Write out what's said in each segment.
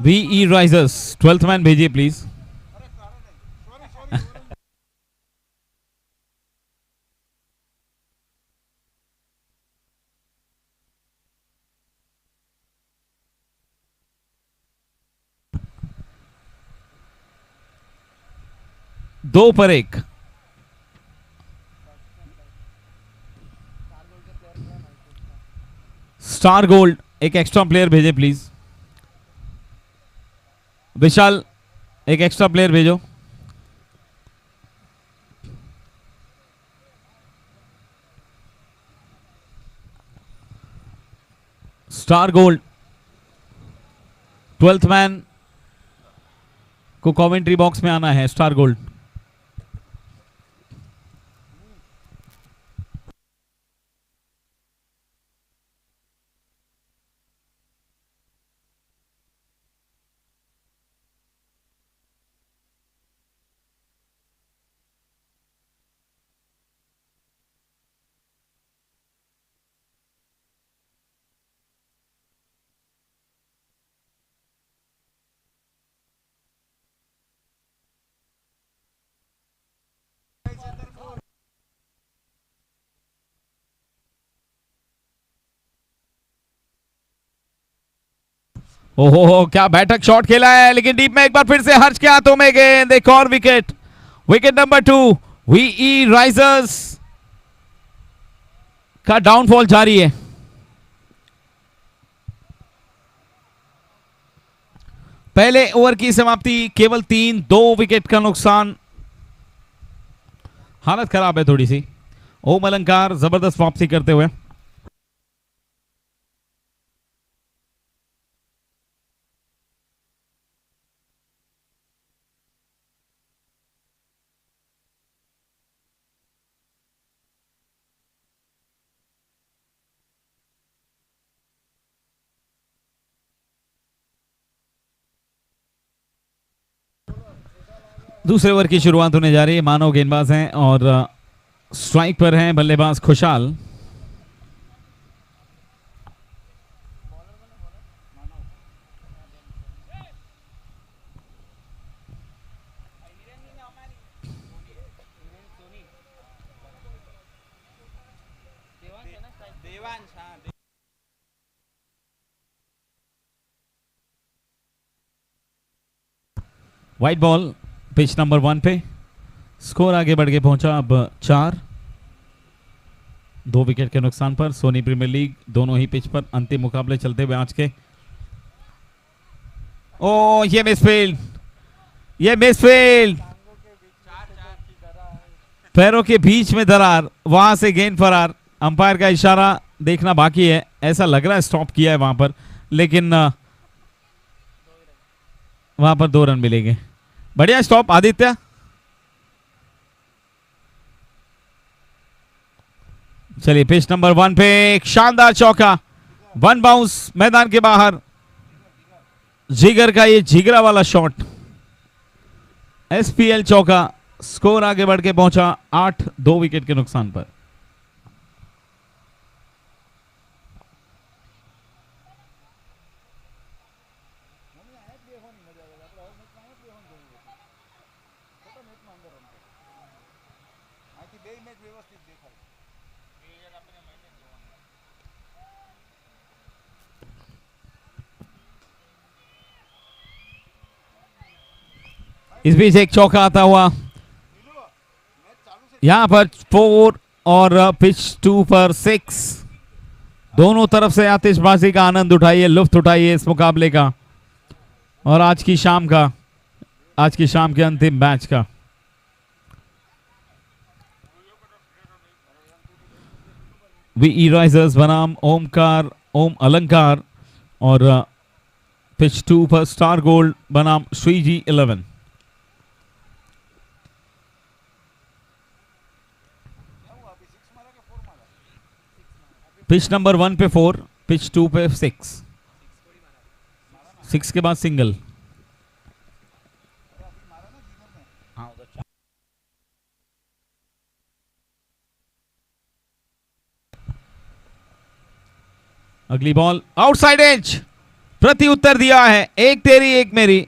VE risers 12th man भेजिए please. दो पर एक। स्टार गोल्ड एक एक्स्ट्रा प्लेयर भेजे प्लीज। विशाल एक एक्स्ट्रा प्लेयर भेजो। स्टार गोल्ड 12th मैन को कमेंट्री बॉक्स में आना है। स्टार गोल्ड ओहो क्या बैठक शॉट खेला है, लेकिन डीप में एक बार फिर से हर्ष के हाथों में गेंद। एक और wicket, wicket number 2। VE Risers का डाउनफॉल जारी है। पहले ओवर की समाप्ति, केवल 3, 2 विकेट का नुकसान। हालत खराब है थोड़ी सी। ओम अलंकार जबरदस्त वापसी करते हुए। दूसरे ओवर की शुरुआत होने जा रही है। मानव गेंदबाज हैं और स्ट्राइक पर हैं बल्लेबाज खुशहाल। व्हाइट बॉल पिच नंबर 1 पे। स्कोर आगे बढ़ के पहुंचा अब 4, 2 विकेट के नुकसान पर। सोनी प्रीमियर लीग दोनों ही पिच पर अंतिम मुकाबले चलते हुए आज के। ओ ये मिसफील्ड, ये मिसफील्ड, पैरों के बीच में दरार, वहां से गेंद फरार। अंपायर का इशारा देखना बाकी है, ऐसा लग रहा है स्टॉप किया है वहां पर, लेकिन वहां पर 2 रन मिलेंगे। बढ़िया स्टॉप आदित्य। चलिए पिच नंबर 1 पे एक शानदार चौका, 1 बाउंस मैदान के बाहर। जिगर का ये जिगरा वाला शॉट, एसपीएल चौका। स्कोर आगे बढ़ के पहुंचा 8, 2 विकेट के नुकसान पर। इस बीच एक चौका आता हुआ यहां पर 4 और पिच 2 पर 6। दोनों तरफ से आतिशबाजी का आनंद उठाइए, लुत्फ उठाइए इस मुकाबले का और आज की शाम के अंतिम मैच का। वीई राइजर्स बनाम ओमकार ओम अलंकार और पिच 2 पर स्टार गोल्ड बनाम श्रीजी 11। पिच नंबर 1 पे 4, पिच 2 पे 6, 6 के बाद सिंगल। अगली बॉल आउटसाइड एज, प्रति उत्तर दिया है, एक तेरी एक मेरी।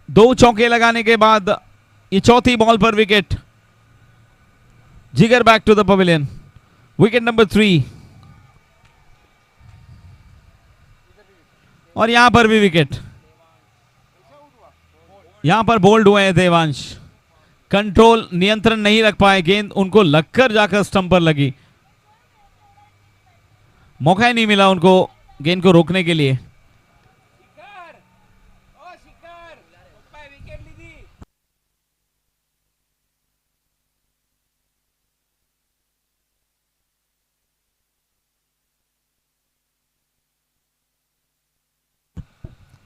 2 चौके लगाने के बाद ये चौथी बॉल पर wicket. Jigar back to the pavilion, wicket number 3। और यहां पर भी विकेट, यहां पर बोल्ड हुए हैं देवांश। कंट्रोल, नियंत्रण नहीं रख पाए, गेंद उनको लगकर जाकर स्टंप पर लगी, मौका ही नहीं मिला उनको गेंद को रोकने के लिए।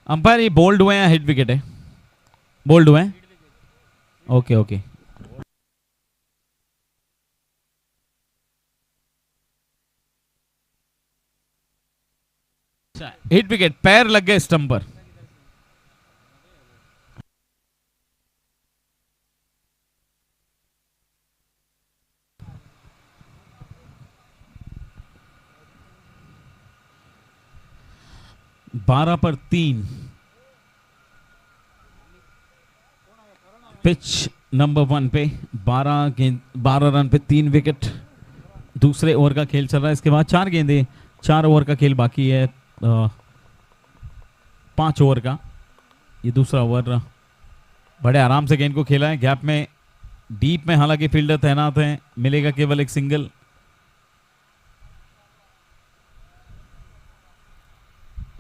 अंपायर ये बोल्ड हुए हैं, हिट विकेट है, बोल्ड हुए हैं। ओके ओके, हिट विकेट, पैर लग गए स्टंप पर। बारह पर 3, पिच नंबर 1 पे 12 रन पे 3 विकेट। दूसरे ओवर का खेल चल रहा है, इसके बाद 4 गेंदें, 4 ओवर का खेल बाकी है, 5 ओवर का। ये दूसरा ओवर बड़े आराम से गेंद को खेला है, गैप में, डीप में, हालांकि फील्डर तैनात हैं, मिलेगा केवल एक सिंगल।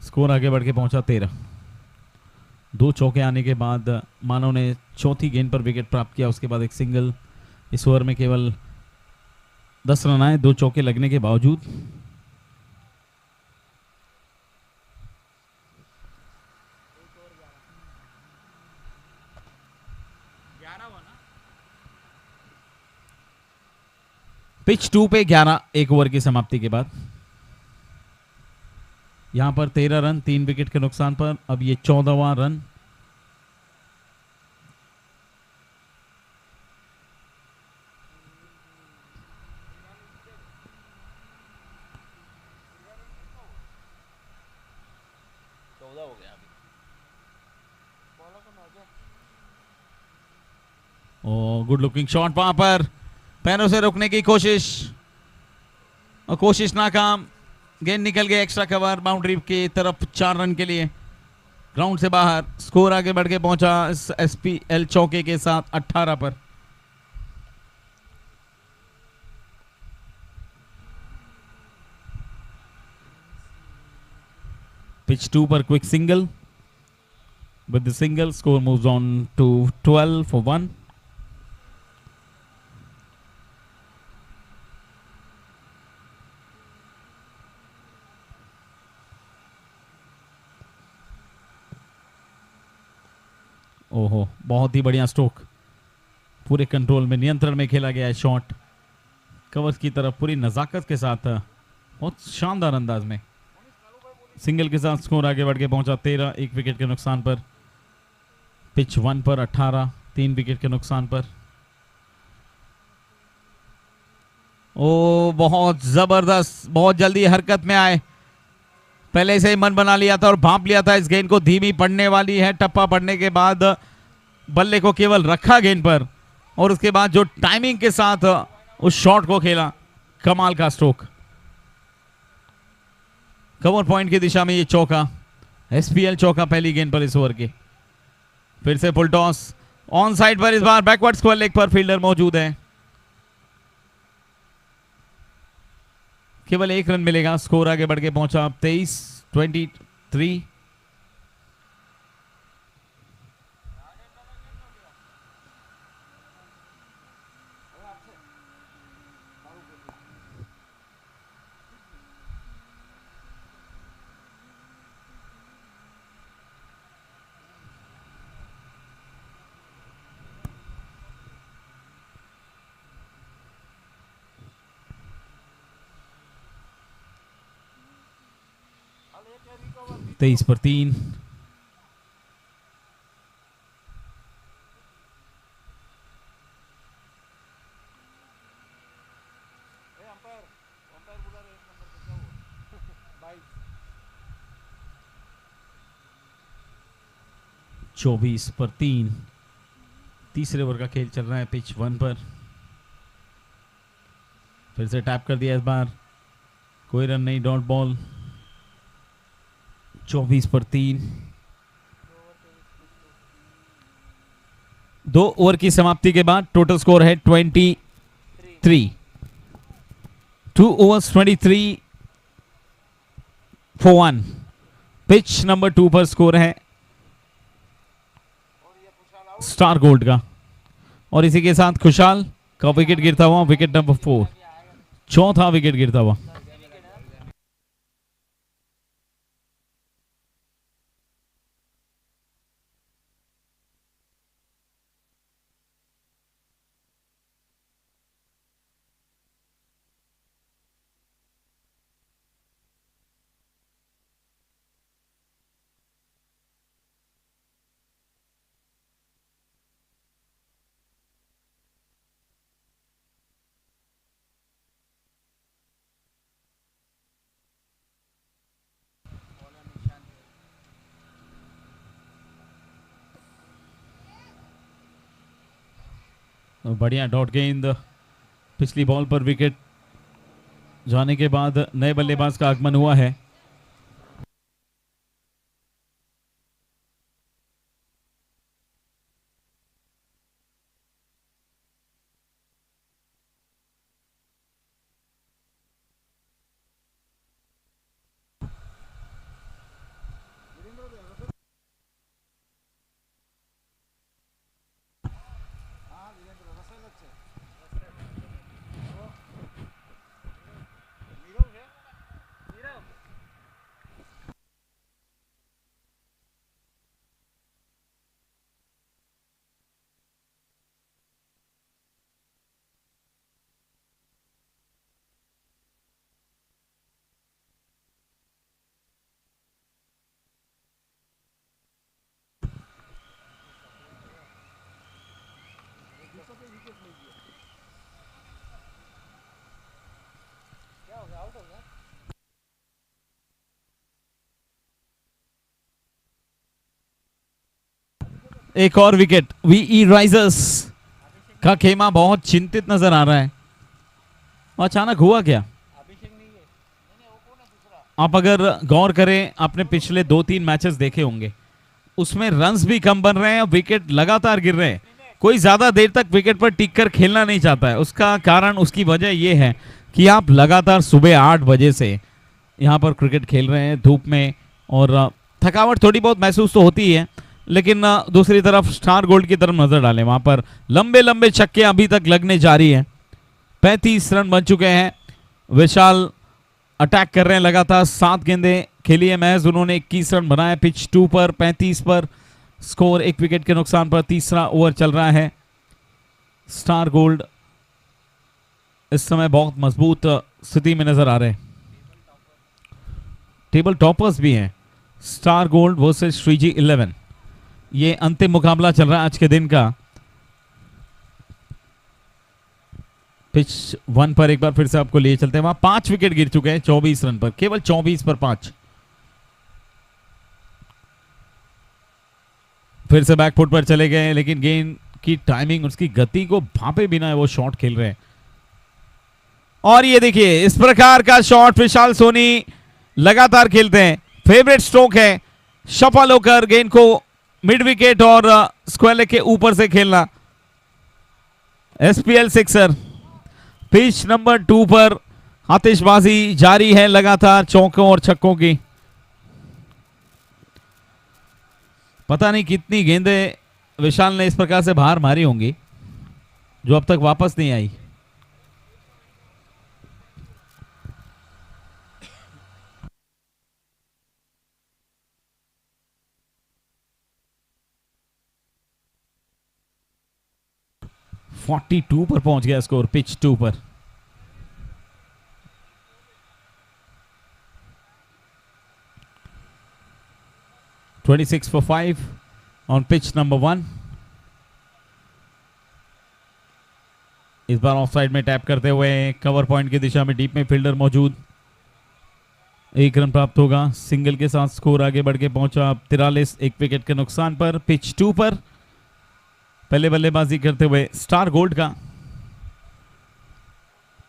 स्कोर आगे बढ़ के पहुंचा 13। 2 चौके आने के बाद मानव ने चौथी गेंद पर विकेट प्राप्त किया, उसके बाद एक सिंगल। इस ओवर में केवल 10 रन आए 2 चौके लगने के बावजूद। पिच 2 पे 11 एक ओवर की समाप्ति के बाद। यहां पर 13 रन 3 विकेट के नुकसान पर, अब ये 14वां रन। गुड लुकिंग शॉट, वहां पर पैरों से रोकने की कोशिश और कोशिश नाकाम। गेंद निकल गए एक्स्ट्रा कवर बाउंड्री की तरफ 4 रन के लिए, ग्राउंड से बाहर। स्कोर आगे बढ़ के पहुंचा इस एसपीएल चौके के साथ 18 पर। पिच 2 पर quick single, with the single score moves on to 12 for 1. ओहो, बहुत ही बढ़िया स्ट्रोक, पूरे कंट्रोल में, नियंत्रण में खेला गया है शॉट, कवर्स की तरफ पूरी नजाकत के साथ, बहुत शानदार अंदाज में। सिंगल के साथ स्कोर आगे बढ़ के पहुंचा 13 एक विकेट के नुकसान पर। पिच 1 पर 18 3 विकेट के नुकसान पर। ओ बहुत जबरदस्त, बहुत जल्दी हरकत में आए, पहले से ही मन बना लिया था और भांप लिया था इस गेंद को धीमी पड़ने वाली है। टप्पा पड़ने के बाद बल्ले को केवल रखा गेंद पर और उसके बाद जो टाइमिंग के साथ उस शॉट को खेला, कमाल का स्ट्रोक। कवर पॉइंट की दिशा में ये चौका, एसपीएल चौका पहली गेंद पर इस ओवर के। फिर से फुल टॉस ऑन साइड पर, इस बार बैकवर्ड स्क्वायर लेग पर फील्डर मौजूद है। केवल 1 रन मिलेगा, स्कोर आगे बढ़ के पहुंचा 23-23। तेईस पर 3। 24 पर 3। तीसरे ओवर का खेल चल रहा है पिच 1 पर। फिर से टैप कर दिया इस बार, कोई रन नहीं, डॉट बॉल। 24 पर 3। 2 ओवर की समाप्ति के बाद टोटल स्कोर है 23। 2 overs 23 for 1। पिच नंबर 2 पर स्कोर है स्टार गोल्ड का। और इसी के साथ खुशहाल का विकेट गिरता हुआ, विकेट नंबर 4, चौथा विकेट गिरता हुआ। बढ़िया डॉट गेंद, पिछली बॉल पर विकेट जाने के बाद नए बल्लेबाज का आगमन हुआ है। एक और विकेट। वीई राइजर्स का खेमा बहुत चिंतित नजर आ रहा है। अचानक हुआ क्या? आप अगर गौर करें, आपने पिछले 2-3 मैचेस देखे होंगे, उसमें रन्स भी कम बन रहे हैं और विकेट लगातार गिर रहे हैं। कोई ज्यादा देर तक विकेट पर टिक कर खेलना नहीं चाहता है। उसका कारण, उसकी वजह यह है कि आप लगातार सुबह 8 बजे से यहाँ पर क्रिकेट खेल रहे हैं धूप में, और थकावट थोड़ी बहुत महसूस तो होती है। लेकिन दूसरी तरफ स्टार गोल्ड की तरफ नजर डालें, वहां पर लंबे लंबे छक्के अभी तक लगने जारी हैं। 35 रन बन चुके हैं। विशाल अटैक कर रहे हैं लगातार, 7 गेंदें खेली है महज, उन्होंने 21 रन बनाए। पिच 2 पर 35 पर स्कोर, 1 विकेट के नुकसान पर तीसरा ओवर चल रहा है। स्टार गोल्ड इस समय बहुत मजबूत स्थिति में नजर आ रहे हैं। टेबल टॉपर्स भी हैं। स्टार गोल्ड वर्सेस श्रीजी 11, ये अंतिम मुकाबला चल रहा है आज के दिन का। पिच 1 पर एक बार फिर से आपको लिए चलते हैं। वहां 5 विकेट गिर चुके हैं 24 रन पर, केवल 24 पर 5। फिर से बैकफुट पर चले गए, लेकिन गेंद की टाइमिंग, उसकी गति को भापे बिना वो शॉट खेल रहे हैं। और ये देखिए, इस प्रकार का शॉट विशाल सोनी लगातार खेलते हैं। फेवरेट स्ट्रोक है सफल होकर गेंद को मिड विकेट और स्क्वायर लेग के ऊपर से खेलना। SPL sixer. पिच नंबर 2 पर आतिशबाजी जारी है लगातार चौकों और छक्कों की। पता नहीं कितनी गेंदें विशाल ने इस प्रकार से बाहर मारी होंगी जो अब तक वापस नहीं आई। (42) पर पहुंच गया स्कोर पिच 2 पर। (26 for 5 ऑन पिच नंबर 1। इस बार ऑफ साइड में टैप करते हुए कवर पॉइंट की दिशा में डीप में फील्डर मौजूद। एक रन प्राप्त होगा। सिंगल के साथ स्कोर आगे बढ़ के पहुंचा 43 एक विकेट के नुकसान पर। पिच 2 पर पहले बल्लेबाजी करते हुए स्टार गोल्ड का।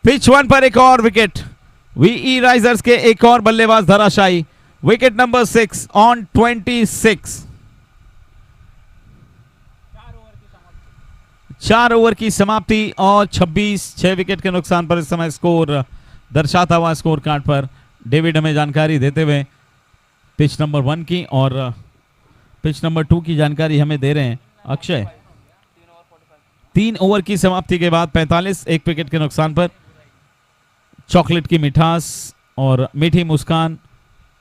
पिच 1 पर एक और विकेट। वीई राइजर्स के एक और बल्लेबाज धराशायी। Wicket number 6 on 26। 4 ओवर की समाप्ति और 26 6 विकेट के नुकसान पर इस समय स्कोर दर्शाता हुआ स्कोर कार्ड पर डेविड हमें जानकारी देते हुए पिच नंबर 1 की और पिच नंबर 2 की जानकारी हमें दे रहे हैं अक्षय। 3 ओवर की समाप्ति के बाद 45 एक विकेट के नुकसान पर। चॉकलेट की मिठास और मीठी मुस्कान,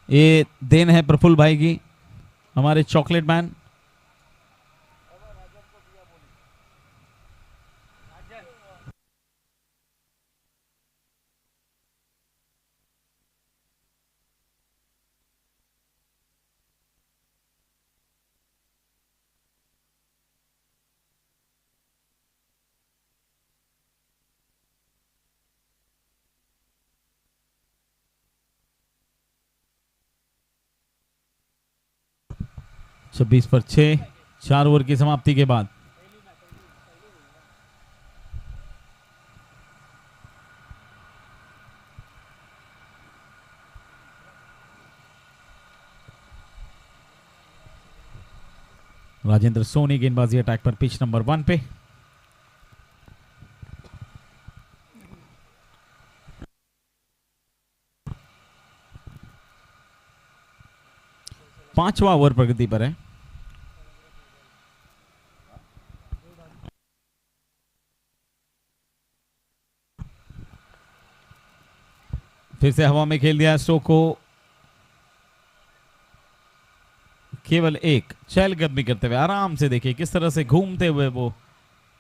ये देन है प्रफुल्ल भाई की, हमारे चॉकलेट मैन। छब्बीस पर 6 4 ओवर की समाप्ति के बाद। राजेंद्र सोनी गेंदबाजी अटैक पर पिच नंबर 1 पे। पांचवा ओवर प्रगति पर है। फिर से हवा में खेल दिया स्ट्रोक को, केवल एक चहलकदमी करते हुए आराम से देखिए किस तरह से घूमते हुए वो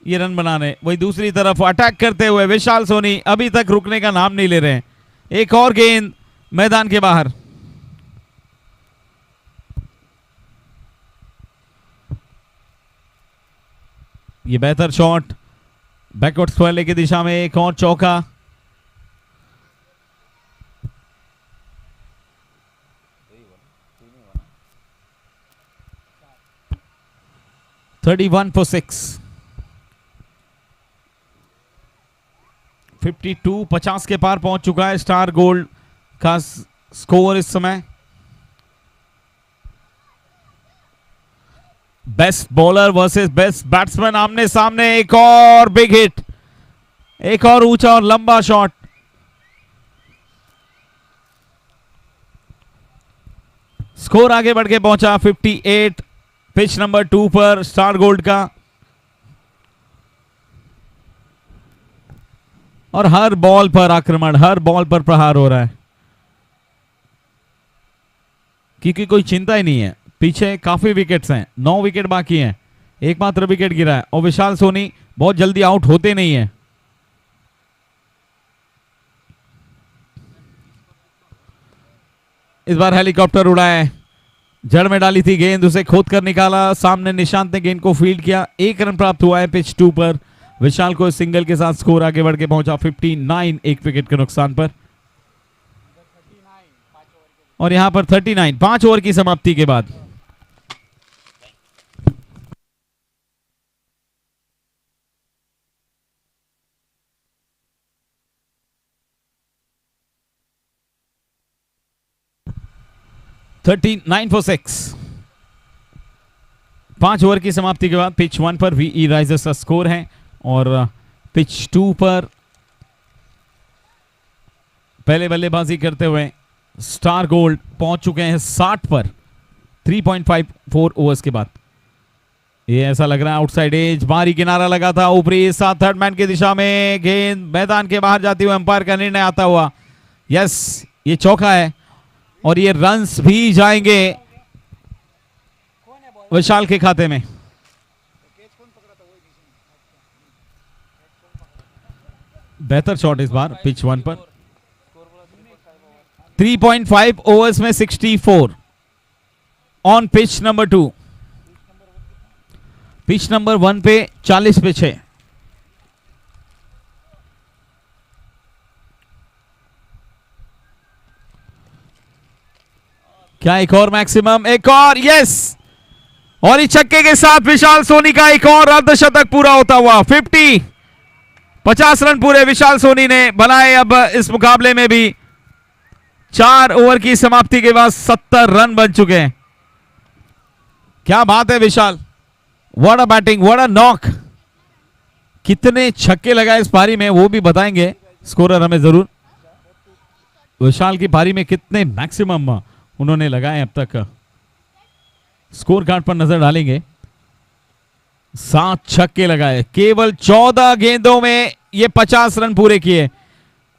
ये रन बना रहे। वही दूसरी तरफ अटैक करते हुए विशाल सोनी अभी तक रुकने का नाम नहीं ले रहे हैं। एक और गेंद मैदान के बाहर। ये बेहतर शॉट बैकवर्ड स्क्वायर की दिशा में, एक और चौका। (31 for 6) 52 50 के पार पहुंच चुका है स्टार गोल्ड का स्कोर इस समय। Best bowler versus best batsman आमने सामने। एक और बिग हिट, एक और ऊंचा और लंबा शॉट। स्कोर आगे बढ़ के पहुंचा 58 पिच नंबर 2 पर स्टार गोल्ड का। और हर बॉल पर आक्रमण, हर बॉल पर प्रहार हो रहा है क्योंकि कोई चिंता ही नहीं है। पीछे काफी विकेट्स हैं, 9 विकेट बाकी हैं, एकमात्र विकेट गिरा है और विशाल सोनी बहुत जल्दी आउट होते नहीं है। इस बार हेलीकॉप्टर उड़ा है, जड़ में डाली थी गेंद, उसे खोद कर निकाला, सामने निशांत ने गेंद को फील्ड किया। 1 रन प्राप्त हुआ है पिच 2 पर। विशाल को सिंगल के साथ स्कोर आगे बढ़ के पहुंचा 59 एक विकेट के नुकसान पर। और यहां पर 39 5 ओवर की समाप्ति के बाद। (39 for 6) 5 ओवर की समाप्ति के बाद पिच 1 पर वीई राइजर्स का स्कोर है और पिच 2 पर पहले बल्लेबाजी करते हुए स्टार गोल्ड पहुंच चुके हैं 60 पर 3.54 ओवर्स के बाद। ये ऐसा लग रहा है आउटसाइड एज, बाहरी किनारा लगा था, ऊपरी साथ थर्ड मैन की दिशा में गेंद मैदान के बाहर जाती हुई अंपायर का निर्णय आता हुआ। यस, ये चौका है और ये रन्स भी जाएंगे विशाल के खाते में। बेहतर शॉट इस बार पिच 1 पर। 3.5 ओवर्स में 64 on pitch number 2। Pitch number 1 पे 40 पे 6। क्या एक और मैक्सिमम, एक और, यस। और इस छक्के के साथ विशाल सोनी का एक और अर्धशतक पूरा होता हुआ 50 रन पूरे विशाल सोनी ने बनाए। अब इस मुकाबले में भी 4 ओवर की समाप्ति के बाद 70 रन बन चुके हैं। क्या बात है Vishal, what a batting, what a knock. कितने छक्के लगाए इस पारी में वो भी बताएंगे स्कोरर हमें जरूर। विशाल की पारी में कितने मैक्सिमम उन्होंने लगाए अब तक, स्कोर कार्ड पर नजर डालेंगे। 7 छक्के लगाए केवल 14 गेंदों में, ये 50 रन पूरे किए।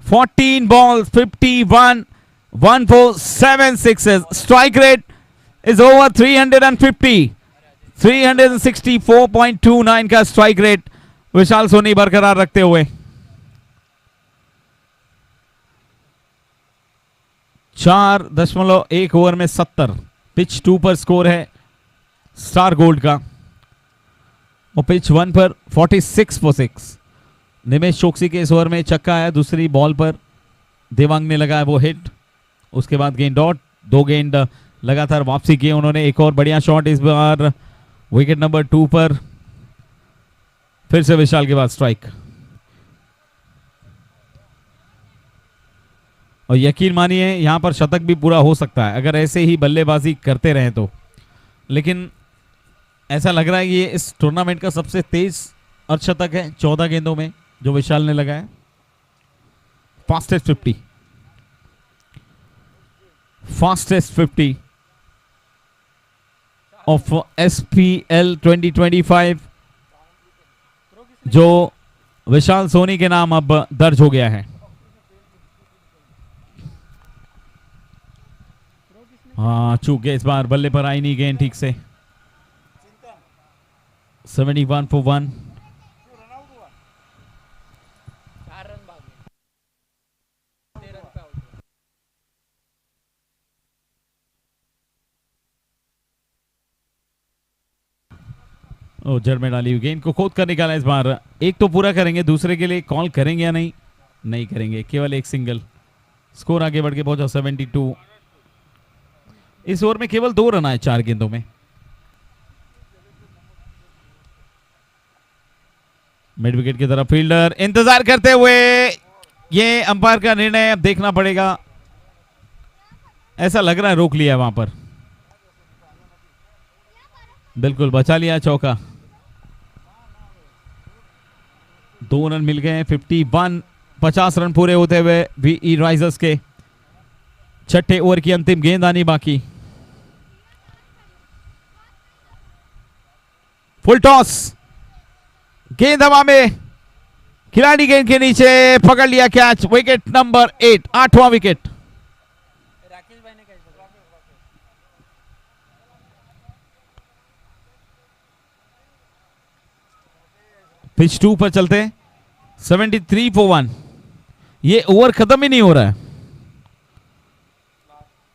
14 balls 51, 147 sixes. Strike rate is over 350, 364.29 का स्ट्राइक रेट विशाल सोनी बरकरार रखते हुए। 4.1 ओवर में 70। पिच 2 पर स्कोर है स्टार गोल्ड का, और पिच 1 पर 46 फॉर 6। निमेश चोकसी के इस ओवर में चक्का आया, दूसरी बॉल पर देवांग ने लगाया वो हिट। उसके बाद गेंद डॉट, 2 गेंद लगातार वापसी किए उन्होंने। एक और बढ़िया शॉट इस बार विकेट नंबर 2 पर, फिर से विशाल के बाद स्ट्राइक। और यकीन मानिए यहां पर शतक भी पूरा हो सकता है अगर ऐसे ही बल्लेबाजी करते रहे तो। लेकिन ऐसा लग रहा है ये इस टूर्नामेंट का सबसे तेज अर्धशतक है 14 गेंदों में जो विशाल ने लगाया। फास्टेस्ट 50 ऑफ SPL 2025 जो विशाल सोनी के नाम अब दर्ज हो गया है। हाँ चूक गए इस बार, बल्ले पर आई नहीं गेंद ठीक से। 71 for 1। ओ जड़ में डाली हुई गेंद को खोद कर निकाला इस बार। एक तो पूरा करेंगे, दूसरे के लिए कॉल करेंगे या नहीं, नहीं करेंगे, केवल एक सिंगल। स्कोर आगे बढ़ के पहुंचा 72। इस ओवर में केवल 2 रन आए 4 गेंदों में। मिड विकेट की तरफ फील्डर इंतजार करते हुए, ये अंपायर का निर्णय अब देखना पड़ेगा। ऐसा लग रहा है रोक लिया वहां पर, बिल्कुल बचा लिया चौका। 2 रन मिल गए। 51, 50 रन पूरे होते हुए वीई राइजर्स के। छठे ओवर की अंतिम गेंद आनी बाकी। फुल टॉस, गेंद हवा में, खिलाड़ी गेंद के नीचे पकड़ लिया कैच। विकेट नंबर 8, 8वां विकेट। पिच 2 पर चलते 73 for 1। ये ओवर खत्म ही नहीं हो रहा है।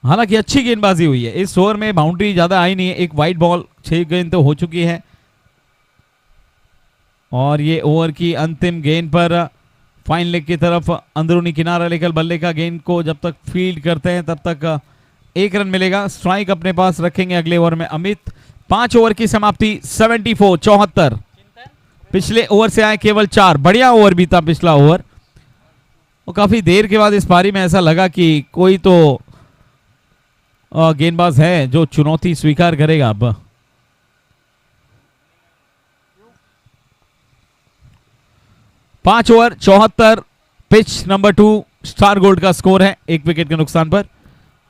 हालांकि अच्छी गेंदबाजी हुई है इस ओवर में, बाउंड्री ज्यादा आई नहीं है। एक वाइड बॉल, 6 गेंद तो हो चुकी है। और ये ओवर की अंतिम गेंद पर फाइन लेग की तरफ अंदरूनी किनारा लेकर बल्ले का गेंद को जब तक फील्ड करते हैं तब तक 1 रन मिलेगा। स्ट्राइक अपने पास रखेंगे अगले ओवर में अमित। 5 ओवर की समाप्ति 74, 74। पिछले ओवर से आए केवल 4। बढ़िया ओवर भी था पिछला ओवर, और काफी देर के बाद इस पारी में ऐसा लगा कि कोई तो गेंदबाज है जो चुनौती स्वीकार करेगा। अब 5 over 74। Pitch number 2 star gold का स्कोर है 1 विकेट के नुकसान पर,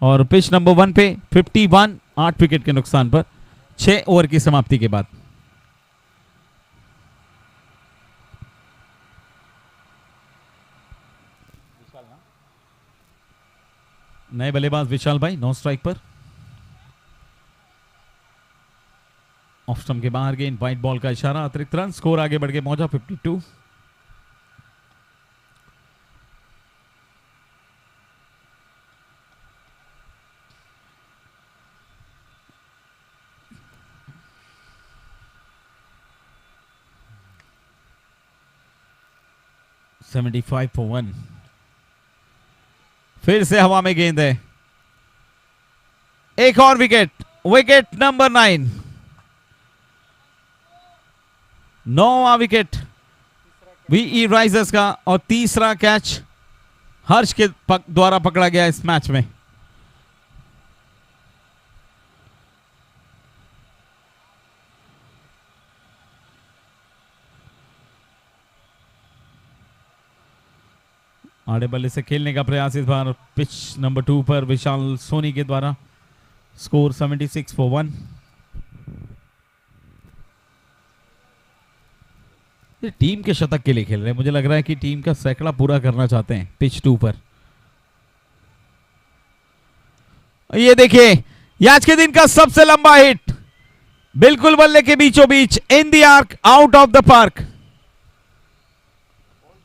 और पिच नंबर 1 पे 51, 8 विकेट के नुकसान पर 6 ओवर की समाप्ति के बाद। नए बल्लेबाज विशाल भाई, 9 स्ट्राइक पर। ऑफ स्टंप के बाहर गेंद, वाइट बॉल का इशारा, अतिरिक्त रन। स्कोर आगे बढ़ के पहुंचा 52। $75 for 1। फिर से हवा में गेंद है। एक और विकेट, विकेट नंबर 9, 9वां विकेट वीई राइजर्स का और तीसरा कैच हर्ष के द्वारा पकड़ा गया इस मैच में। आड़े बल्ले से खेलने का प्रयास इस बार पिच नंबर 2 पर विशाल सोनी के द्वारा। Score 76 for 1। ये टीम के शतक के लिए खेल रहे हैं, मुझे लग रहा है कि टीम का सैकड़ा पूरा करना चाहते हैं पिच 2 पर। ये देखिए, ये आज के दिन का सबसे लंबा हिट, बिल्कुल बल्ले के बीचों बीच, in the arc, out of the park.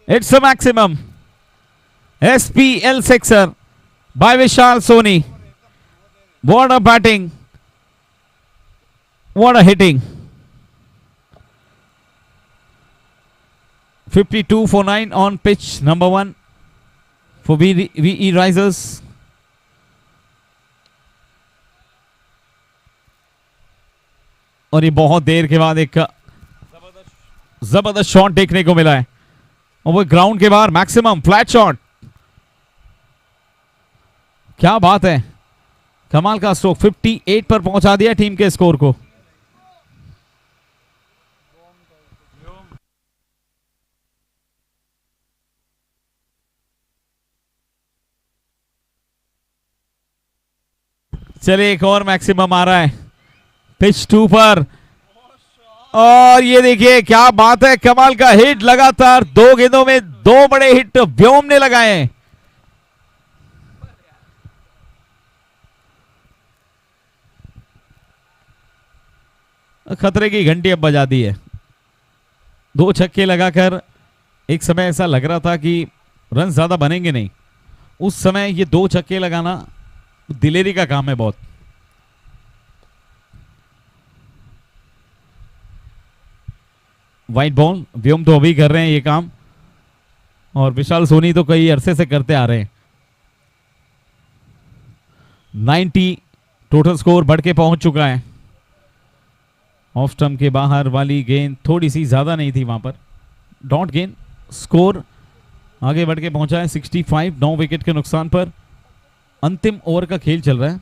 It's a maximum SPL sixer by Vishal Soni. What a batting, what a hitting. 52 for 9 on pitch number 1 for VE Risers. और ये बहुत देर के बाद एक जबरदस्त शॉट देखने को मिला है, और वो ग्राउंड के बाहर मैक्सिमम फ्लैट शॉट। क्या बात है, कमाल का स्ट्रोक, 58 पर पहुंचा दिया टीम के स्कोर को। चलिए, एक और मैक्सिमम आ रहा है पिच 2 पर, और ये देखिए क्या बात है, कमाल का हिट, लगातार 2 गेंदों में 2 बड़े हिट व्योम ने लगाए हैं। खतरे की घंटी अब बजा दी है। 2 छक्के लगाकर एक समय ऐसा लग रहा था कि रन ज्यादा बनेंगे नहीं, उस समय ये 2 छक्के लगाना दिलेरी का काम है बहुत। वाइट बॉल, व्योम तो अभी कर रहे हैं ये काम, और विशाल सोनी तो कई अरसे से करते आ रहे हैं। 90 टोटल स्कोर बढ़ के पहुंच चुका है। ऑफ स्टंप के बाहर वाली गेंद थोड़ी सी ज्यादा नहीं थी वहां पर, डॉट गेंद। स्कोर आगे बढ़ के पहुंचा है 65, 9 विकेट के नुकसान पर। अंतिम ओवर का खेल चल रहा है।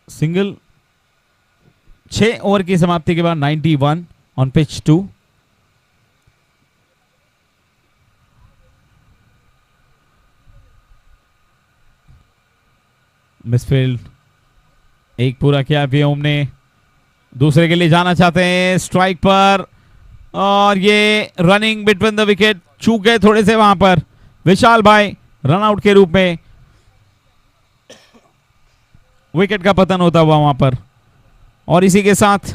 सिंगल 6 ओवर की समाप्ति के बाद 91 ऑन पिच 2। मिसफील्ड, एक पूरा किया व्योम ने, दूसरे के लिए जाना चाहते हैं स्ट्राइक पर, और ये रनिंग बिटवीन द विकेट, चूक गए थोड़े से वहां पर विशाल भाई, रन आउट के रूप में विकेट का पतन होता हुआ वहां पर। और इसी के साथ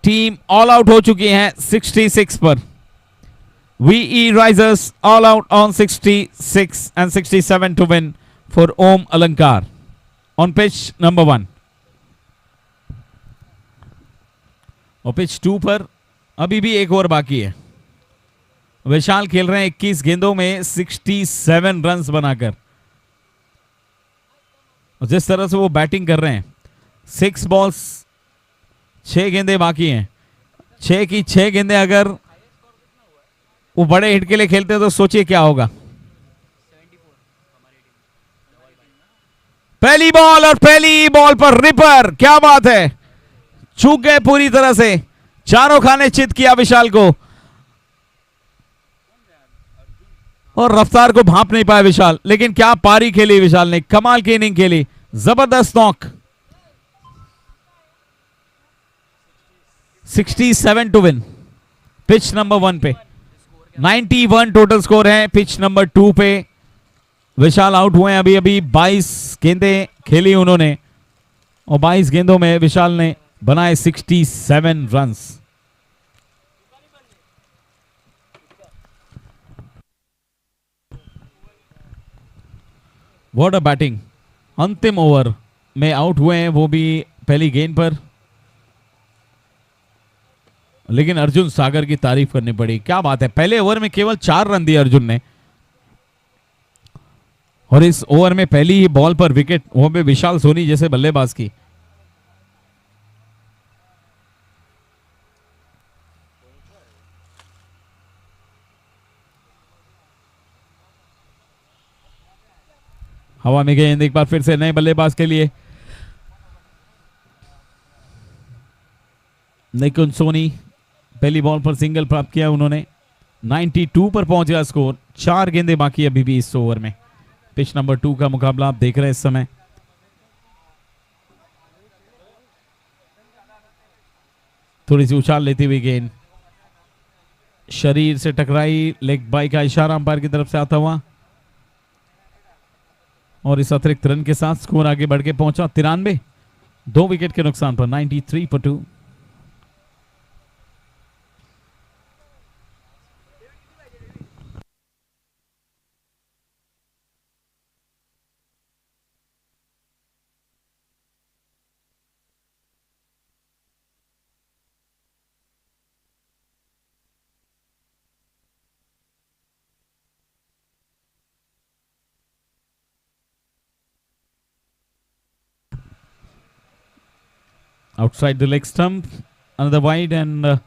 टीम ऑल आउट हो चुकी है 66 पर। VE Risers all out on 66 and 67 to win for Om Alankar on pitch number 1। और पिच 2 पर अभी भी एक ओवर बाकी है। विशाल खेल रहे हैं 21 गेंदों में 67 रन्स बनाकर। जिस तरह से वो बैटिंग कर रहे हैं, 6 बॉल्स 6 गेंदे बाकी हैं, 6 की 6 गेंदे अगर वो बड़े हिट के लिए खेलते हैं तो सोचिए क्या होगा। पहली बॉल, और पहली बॉल पर रिपर, क्या बात है, चूक गए पूरी तरह से, चारों खाने चित किया विशाल को, और रफ्तार को भांप नहीं पाया विशाल। लेकिन क्या पारी खेली विशाल ने, कमाल की इनिंग खेली, जबरदस्त knock. 67 to win pitch number 1 पे। 91 टोटल स्कोर है पिच नंबर 2 पे। विशाल आउट हुए अभी अभी, 22 गेंदें खेली उन्होंने, और 22 गेंदों में विशाल ने बनाए 67 रन्स। What a batting. अंतिम ओवर में आउट हुए हैं, वो भी पहली गेंद पर। लेकिन अर्जुन सागर की तारीफ करनी पड़ी, क्या बात है, पहले ओवर में केवल 4 रन दिए अर्जुन ने, और इस ओवर में पहली ही बॉल पर विकेट, वो भी विशाल सोनी जैसे बल्लेबाज की। हवा में गेंद एक बार फिर से नए बल्लेबाज के लिए, निकुंज सोनी पहली बॉल पर सिंगल प्राप्त किया उन्होंने। 92 पर पहुंच गया स्कोर, 4 गेंदें बाकी अभी भी इस ओवर में। पिच नंबर 2 का मुकाबला आप देख रहे हैं इस समय। थोड़ी सी उछाल लेती हुई गेंद शरीर से टकराई, लेग बाई का इशारा अंपायर की तरफ से आता हुआ, और इस अतिरिक्त रन के साथ स्कोर आगे बढ़ के पहुंचा 93, 2 विकेट के नुकसान पर 93 पर 2। Outside the leg stump, another wide, and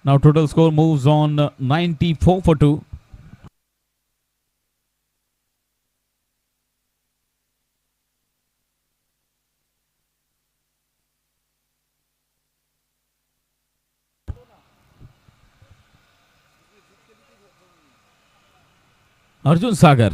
now total score moves on 94 for 2. Arjun सागर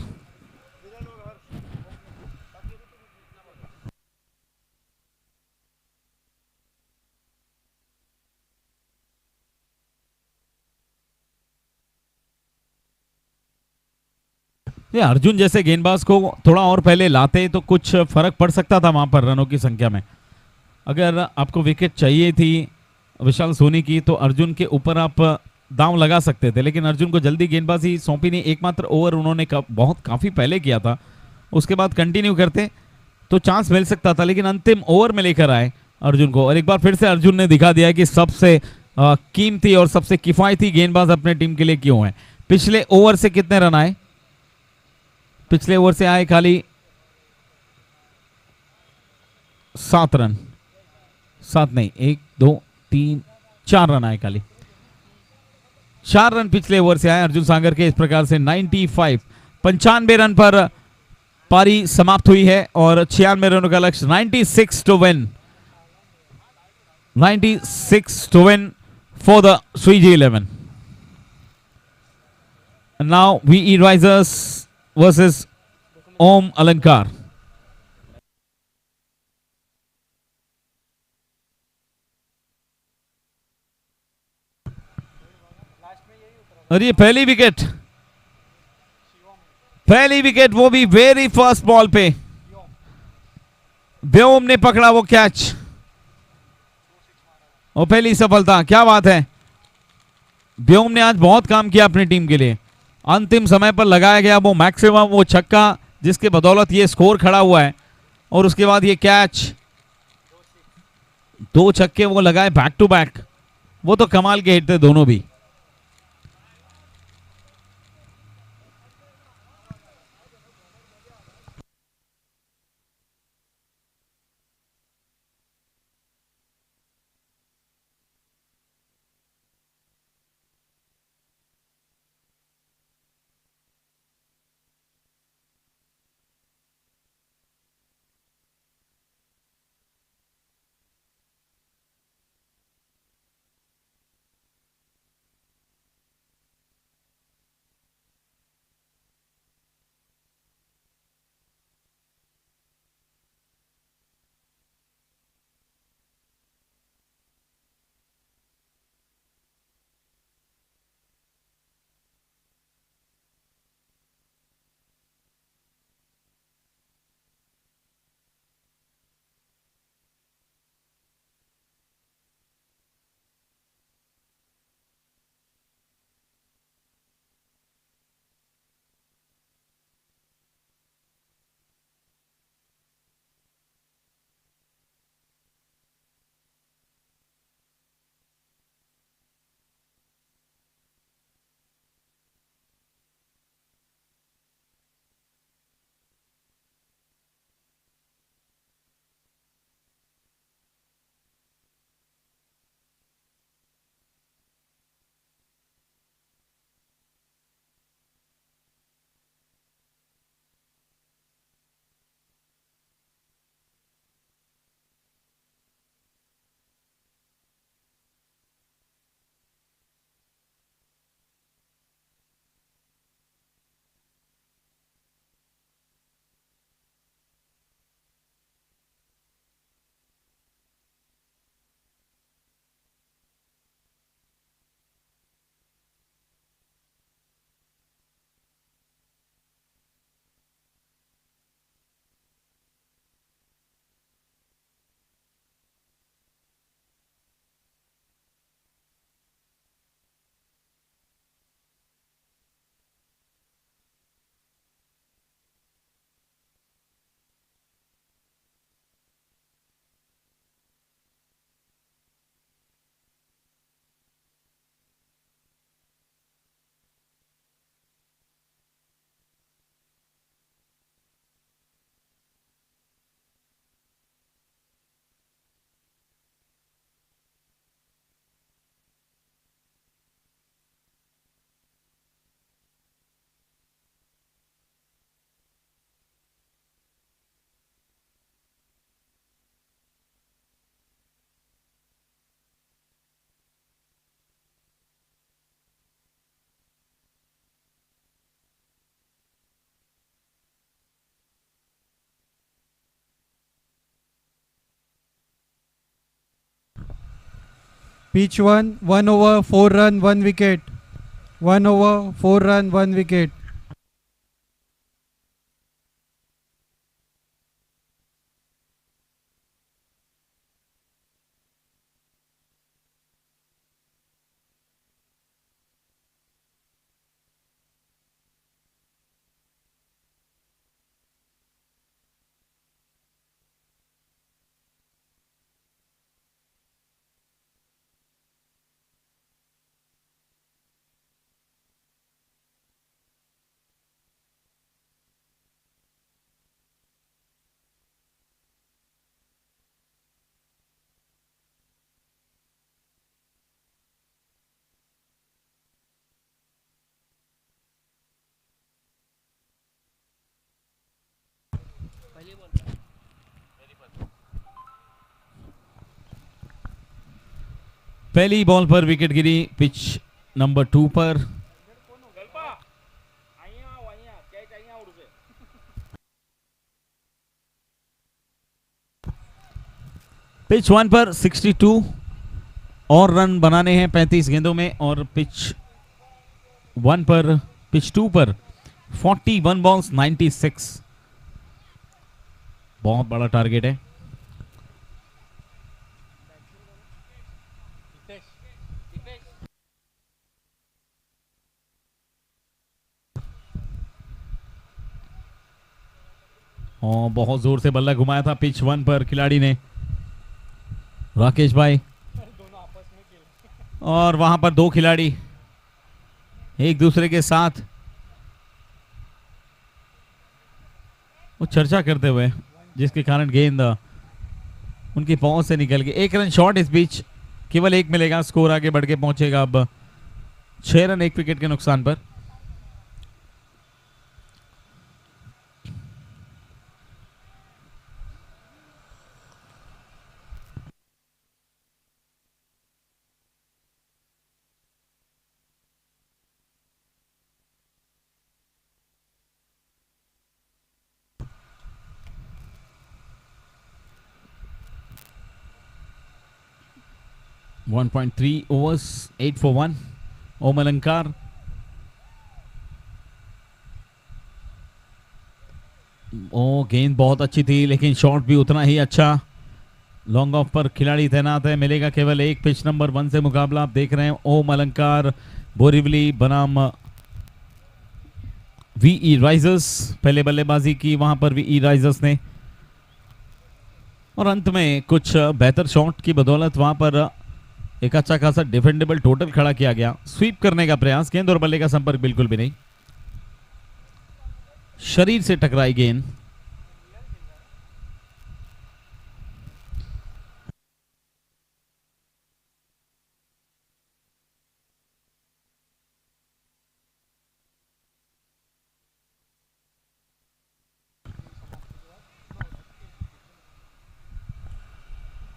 ये अर्जुन जैसे गेंदबाज को थोड़ा और पहले लाते तो कुछ फर्क पड़ सकता था वहां पर रनों की संख्या में। अगर आपको विकेट चाहिए थी विशाल सोनी की तो अर्जुन के ऊपर आप दांव लगा सकते थे, लेकिन अर्जुन को जल्दी गेंदबाजी सौंपी नहीं। एकमात्र ओवर उन्होंने बहुत काफी पहले किया था, उसके बाद कंटिन्यू करते तो चांस मिल सकता था, लेकिन अंतिम ओवर में लेकर आए अर्जुन को। और एक बार फिर से अर्जुन ने दिखा दिया कि सबसे कीमती और सबसे किफायती गेंदबाज अपने टीम के लिए क्यों है। पिछले ओवर से कितने रन आए? पिछले ओवर से आए खाली 7 रन, 7 नहीं, 1 2 3 4 रन आए, खाली 4 रन पिछले ओवर से आए अर्जुन सागर के। इस प्रकार से 95 रन पर पारी समाप्त हुई है और 96 रनों का लक्ष्य। 96 to win, 96 to win for the Swiji 11. Now VE Risers versus Om Alankar. और ये पहली विकेट, वो भी वेरी फर्स्ट बॉल पे व्योम ने पकड़ा वो कैच और पहली सफलता। क्या बात है, व्योम ने आज बहुत काम किया अपनी टीम के लिए। अंतिम समय पर लगाया गया वो मैक्सिमम, वो छक्का जिसके बदौलत ये स्कोर खड़ा हुआ है, और उसके बाद ये कैच, 2 छक्के वो लगाए बैक टू बैक, वो तो कमाल के हिट थे दोनों भी। Pitch 1, 1 over, 4 run, 1 wicket. 1 over, 4 run, 1 wicket. पहली बॉल पर विकेट गिरी पिच नंबर 2 पर। पिच 1 पर 62 और रन बनाने हैं 35 गेंदों में, और पिच 1 पर, पिच 2 पर 41 बॉल्स 96, बहुत बड़ा टारगेट है। और बहुत जोर से बल्ला घुमाया था पिच 1 पर खिलाड़ी ने, राकेश भाई। और वहां पर दो खिलाड़ी एक दूसरे के साथ वो चर्चा करते हुए, जिसके कारण गेंद उनकी पहुंच से निकल गई। 1 रन शॉट इस बीच, केवल 1 मिलेगा, स्कोर आगे बढ़ के पहुंचेगा अब 6 रन 1 विकेट के नुकसान पर। One 1.3 overs, 8 for 1। ओम अलंकार ओ, गेंद बहुत अच्छी थी लेकिन शॉट भी उतना ही अच्छा। लॉन्ग ऑफ पर खिलाड़ी तैनात है, मिलेगा केवल 1। पिच नंबर 1 से मुकाबला आप देख रहे हैं। ओम अलंकार बोरिवली बनाम वीई राइजर्स। पहले बल्लेबाजी की वहां पर वीई राइजर्स ने, और अंत में कुछ बेहतर शॉट की बदौलत वहां पर एक अच्छा खासा डिफेंडेबल टोटल खड़ा किया गया। स्वीप करने का प्रयास, गेंद और बल्ले का संपर्क बिल्कुल भी नहीं, शरीर से टकराई गेंद।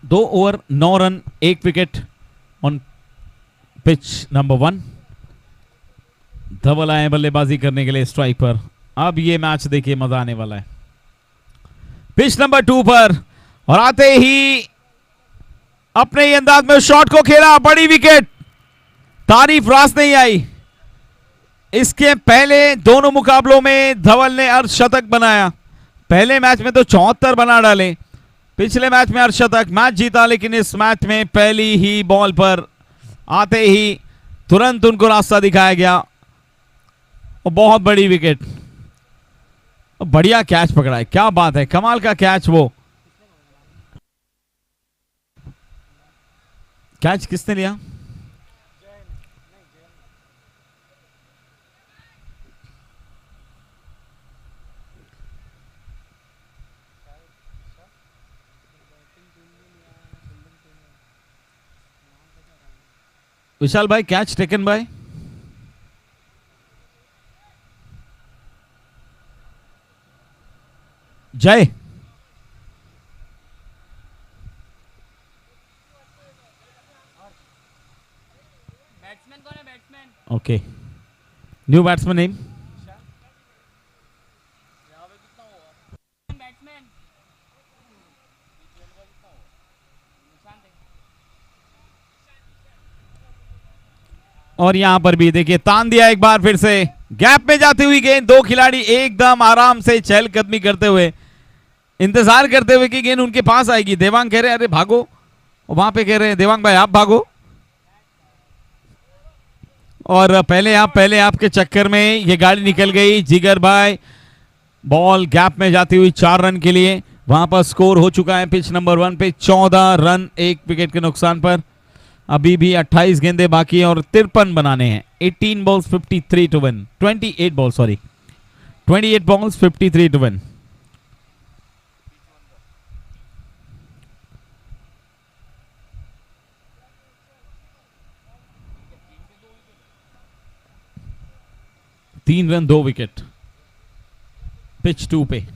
दो over 9 run 1 wicket on pitch number 1। धवल आए बल्लेबाजी करने के लिए स्ट्राइक पर। अब ये मैच देखिए, मजा आने वाला है। पिच नंबर 2 पर, और आते ही अपने ही अंदाज में शॉट को खेला, बड़ी विकेट, तारीफ रास नहीं आई। इसके पहले दोनों मुकाबलों में धवल ने अर्धशतक बनाया। पहले मैच में तो 74 बना डाले, पिछले मैच में अर्धशतक, मैच जीता। लेकिन इस मैच में पहली ही बॉल पर आते ही तुरंत उनको रास्ता दिखाया गया, और बहुत बड़ी विकेट, बढ़िया कैच पकड़ा है, क्या बात है, कमाल का कैच। वो कैच किसने लिया? विशाल भाई, कैच टेकन बाय जय। बैट्समैन कौन है? Batsman okay, new batsman name. Batsman Nishant है। और यहां पर भी देखिए तान दिया एक बार फिर से, गैप में जाती हुई गेंद, दो खिलाड़ी एकदम आराम से चहलकदमी करते हुए इंतजार करते हुए कि गेंद उनके पास आएगी। देवांग कह रहे हैं अरे भागो, वहां पे कह रहे हैं देवांग भाई आप भागो, और पहले आपके चक्कर में ये गाड़ी निकल गई। जिगर भाई बॉल गैप में जाती हुई 4 रन के लिए, वहां पर स्कोर हो चुका है पिच नंबर 1 पे 14 रन 1 विकेट के नुकसान पर। अभी भी 28 गेंदे बाकी हैं और 53 बनाने हैं। 18 balls 53 to win, 28 ball sorry 28 balls 53 to win. तीन रन 2 विकेट पिच 2 पे।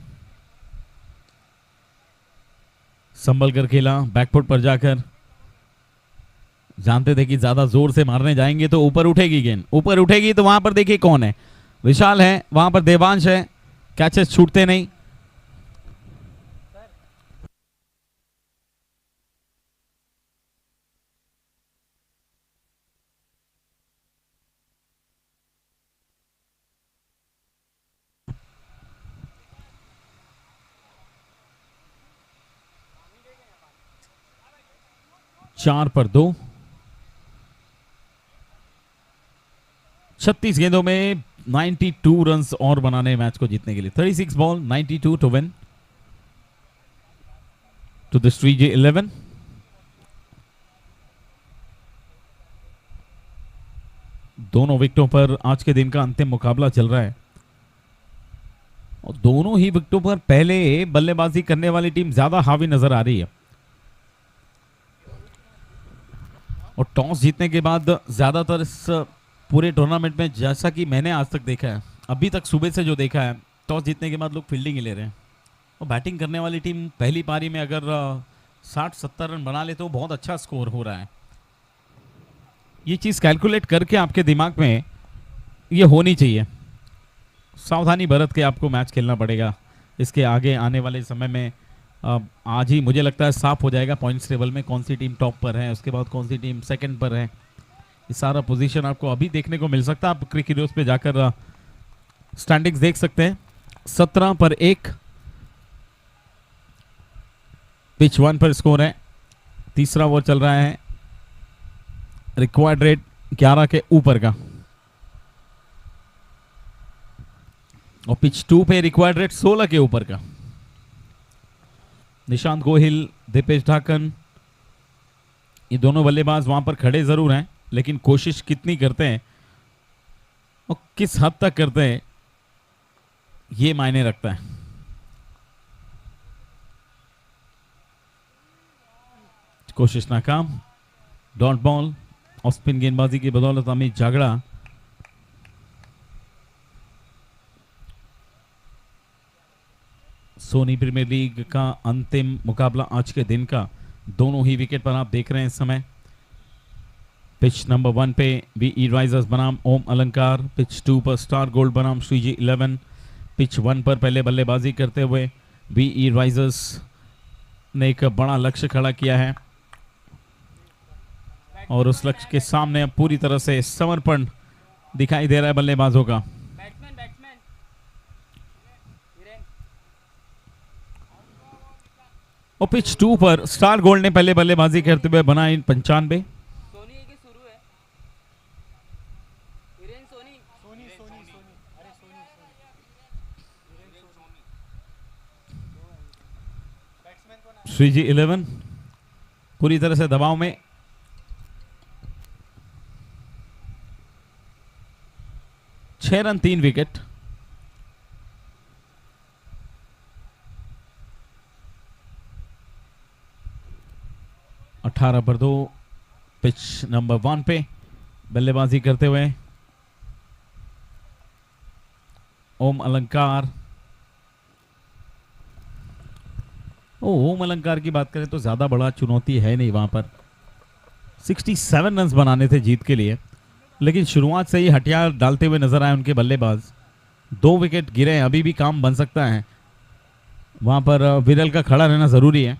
संभल कर खेला, बैकफुट पर जाकर, जानते थे कि ज्यादा जोर से मारने जाएंगे तो ऊपर उठेगी गेंद, ऊपर उठेगी तो वहां पर देखिए कौन है, विशाल है, वहां पर देवांश है, कैचेस छूटते नहीं। चार पर 2, 36 गेंदों में 92 रन्स और बनाने मैच को जीतने के लिए। 36 ball 92 to win to the Shriji 11। दोनों विकेटों पर आज के दिन का अंतिम मुकाबला चल रहा है और दोनों ही विकेटों पर पहले बल्लेबाजी करने वाली टीम ज्यादा हावी नजर आ रही है और टॉस जीतने के बाद ज्यादातर इस पूरे टूर्नामेंट में, जैसा कि मैंने आज तक देखा है, अभी तक सुबह से जो देखा है, टॉस जीतने के बाद लोग फील्डिंग ही ले रहे हैं और बैटिंग करने वाली टीम पहली पारी में अगर 60-70 रन बना ले तो बहुत अच्छा स्कोर हो रहा है। ये चीज़ कैलकुलेट करके आपके दिमाग में ये होनी चाहिए। सावधानी बरत के आपको मैच खेलना पड़ेगा। इसके आगे आने वाले समय में आज ही मुझे लगता है साफ हो जाएगा पॉइंट्स टेबल में कौन सी टीम टॉप पर है, उसके बाद कौन सी टीम सेकंड पर है। ये सारा पोजीशन आपको अभी देखने को मिल सकता है। आप क्रिक हीरोज पे जाकर स्टैंडिंग्स देख सकते हैं। 17 पर 1 पिच 1 पर स्कोर है। तीसरा ओवर चल रहा है, रिक्वायर्ड रेट 11 के ऊपर का और पिच 2 पे रिक्वायर्ड रेट 16 के ऊपर का। निशांत गोहिल, दीपेश ढाकन, ये दोनों बल्लेबाज वहां पर खड़े जरूर हैं, लेकिन कोशिश कितनी करते हैं और किस हद तक करते हैं ये मायने रखता है। कोशिश नाकाम, डॉट बॉल और स्पिन गेंदबाजी की बदौलत अमित जागड़ा सोनी प्रीमियर लीग का अंतिम मुकाबला आज के दिन का। दोनों ही विकेट पर आप देख रहे हैं इस समय। पिच नंबर 1 पे वी राइजर्स बनाम ओम अलंकार, पिच 2 पर स्टार गोल्ड बनाम श्रीजी 11। पिच 1 पर पहले बल्लेबाजी करते हुए वी राइजर्स ने एक बड़ा लक्ष्य खड़ा किया है और उस लक्ष्य के सामने अब पूरी तरह से समर्पण दिखाई दे रहा है बल्लेबाजों का। बैट्समैन बैट्समैन वीरेन और पिच 2 पर स्टार गोल्ड ने पहले बल्लेबाजी करते हुए बनाई 95। सोनी है कि शुरू है वीरेन सोनी सोनी सोनी सोनी अरे सोनी सोनी श्रीजी 11 पूरी तरह से दबाव में। छह रन 3 विकेट। अठारह पर 2 पिच नंबर 1 पे बल्लेबाजी करते हुए ओम अलंकार। ओम अलंकार की बात करें तो ज्यादा बड़ा चुनौती है नहीं वहां पर। 67 रन बनाने थे जीत के लिए, लेकिन शुरुआत से ही हथियार डालते हुए नजर आए उनके बल्लेबाज। 2 विकेट गिरे हैं, अभी भी काम बन सकता है। वहां पर विरल का खड़ा रहना जरूरी है।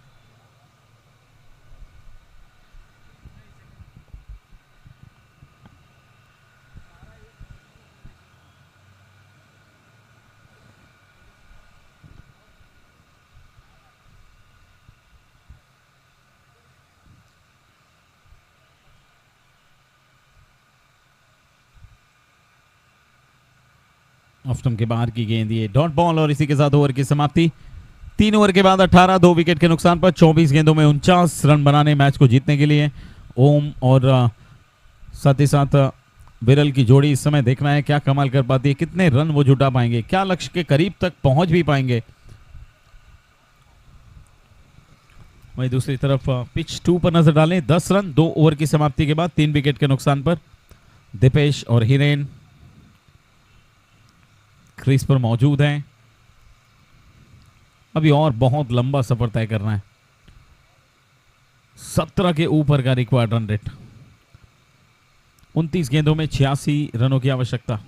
ऑफ स्टंप के बाहर की गेंद, ये डॉट बॉल और इसी के साथ ओवर की समाप्ति। 3 ओवर के बाद 18, 2 विकेट के नुकसान पर 24 गेंदों में 49 रन बनाने मैच को जीतने के लिए। ओम और साथ ही साथ विरल की जोड़ी इस समय देखना है क्या कमाल कर पाती है, कितने रन वो जुटा पाएंगे, क्या लक्ष्य के करीब तक पहुंच भी पाएंगे। वहीं दूसरी तरफ पिच 2 पर नजर डालें, 10 रन 2 ओवर की समाप्ति के बाद 3 विकेट के नुकसान पर दीपेश और हिरेन क्रीज पर मौजूद हैं। अभी और बहुत लंबा सफर तय करना है। 17 के ऊपर का रिक्वायर्ड रन रेट, 29 गेंदों में 86 रनों की आवश्यकता।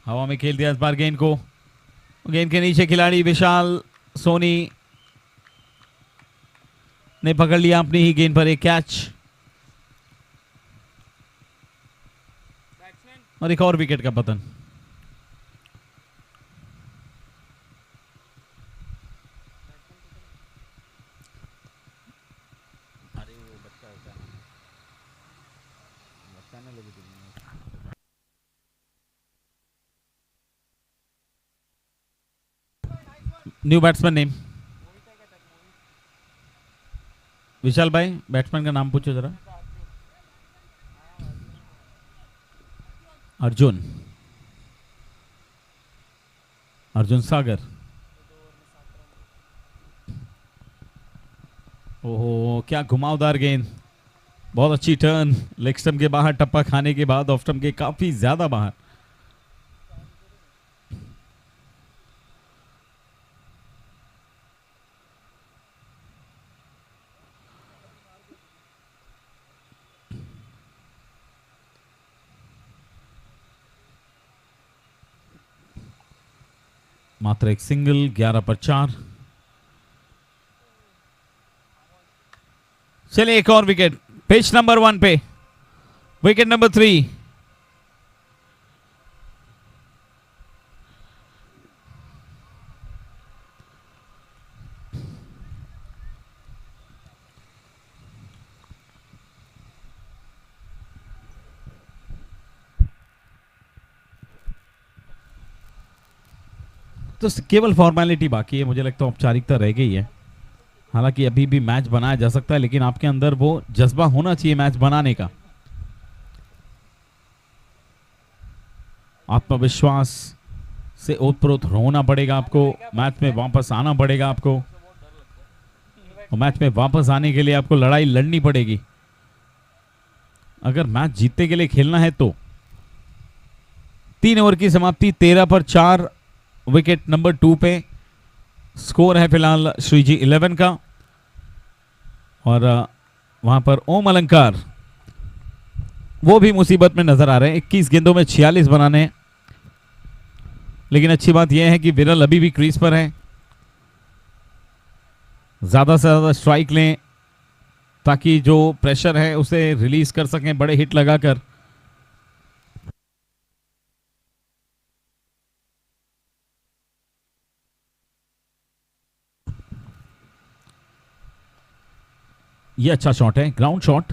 हवा में खेल दिया इस बार गेंद को, गेंद के नीचे खिलाड़ी विशाल सोनी ने पकड़ लिया अपनी ही गेंद पर एक कैच बैट्समैन और एक और विकेट का पतन। न्यू बैट्समैन नेम, विशाल भाई बैट्समैन का नाम पूछो जरा। अर्जुन, अर्जुन सागर। ओहो क्या घुमावदार गेंद, बहुत अच्छी टर्न, लेग स्टंप के बाहर टप्पा खाने के बाद ऑफ स्टंप के काफी ज्यादा बाहर। मात्र एक सिंगल, 11 पर 4। चलिए एक और विकेट, पिच नंबर 1 पे विकेट नंबर 3। तो केवल फॉर्मेलिटी बाकी है, मुझे लगता है औपचारिकता रह गई है। हालांकि अभी भी मैच बनाया जा सकता है, लेकिन आपके अंदर वो जज्बा होना चाहिए मैच बनाने का, आत्मविश्वास से ओतप्रोत होना पड़ेगा आपको, मैच में वापस आना पड़ेगा आपको, और मैच में वापस आने के लिए आपको लड़ाई लड़नी पड़ेगी। अगर मैच जीतने के लिए खेलना है तो 3 ओवर की समाप्ति, 13 पर 4 विकेट नंबर 2 पे। स्कोर है फिलहाल श्रीजी 11 का, और वहां पर ओम अलंकार वो भी मुसीबत में नजर आ रहे हैं। 21 गेंदों में 46 बनाने, लेकिन अच्छी बात यह है कि विरल अभी भी क्रीज पर है। ज्यादा से ज्यादा स्ट्राइक लें ताकि जो प्रेशर है उसे रिलीज कर सकें बड़े हिट लगाकर। ये अच्छा शॉट है, ग्राउंड शॉट,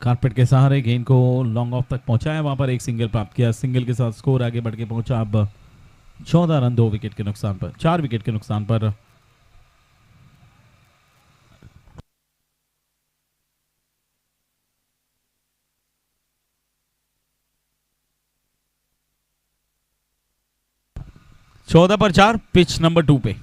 कारपेट के सहारे गेंद को लॉन्ग ऑफ तक पहुंचाया, वहां पर एक सिंगल प्राप्त किया। सिंगल के साथ स्कोर आगे बढ़ के पहुंचा अब 14 रन 2 विकेट के नुकसान पर, 4 विकेट के नुकसान पर। चौदह पर 4, पिच नंबर 2 पे।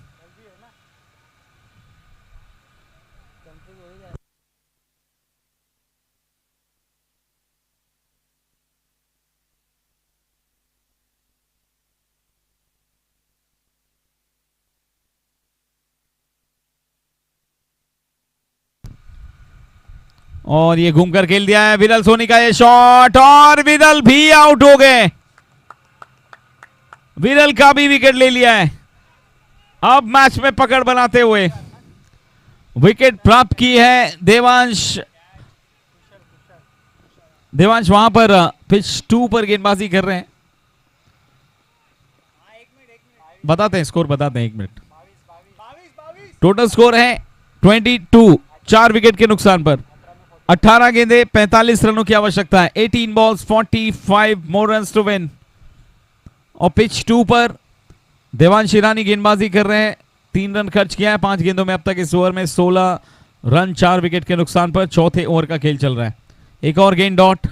और ये घूमकर खेल दिया है विरल सोनी का ये शॉट, और विरल भी आउट हो गए। विरल का भी विकेट ले लिया है। अब मैच में पकड़ बनाते हुए विकेट प्राप्त की है देवांश। देवांश वहां पर पिच 2 पर गेंदबाजी कर रहे हैं। हाँ एक मिनट बताते हैं स्कोर, बताते हैं, 1 मिनट। टोटल स्कोर है 22, 4 विकेट के नुकसान पर। 18 गेंदे 45 रनों की आवश्यकता है। 18 balls 45 more runs to win. और पिच 2 पर देवांश ईरानी गेंदबाजी कर रहे हैं। 3 रन खर्च किया है 5 गेंदों में अब तक। इस ओवर में 16 रन 4 विकेट के नुकसान पर। चौथे ओवर का खेल चल रहा है। एक और गेंद डॉट।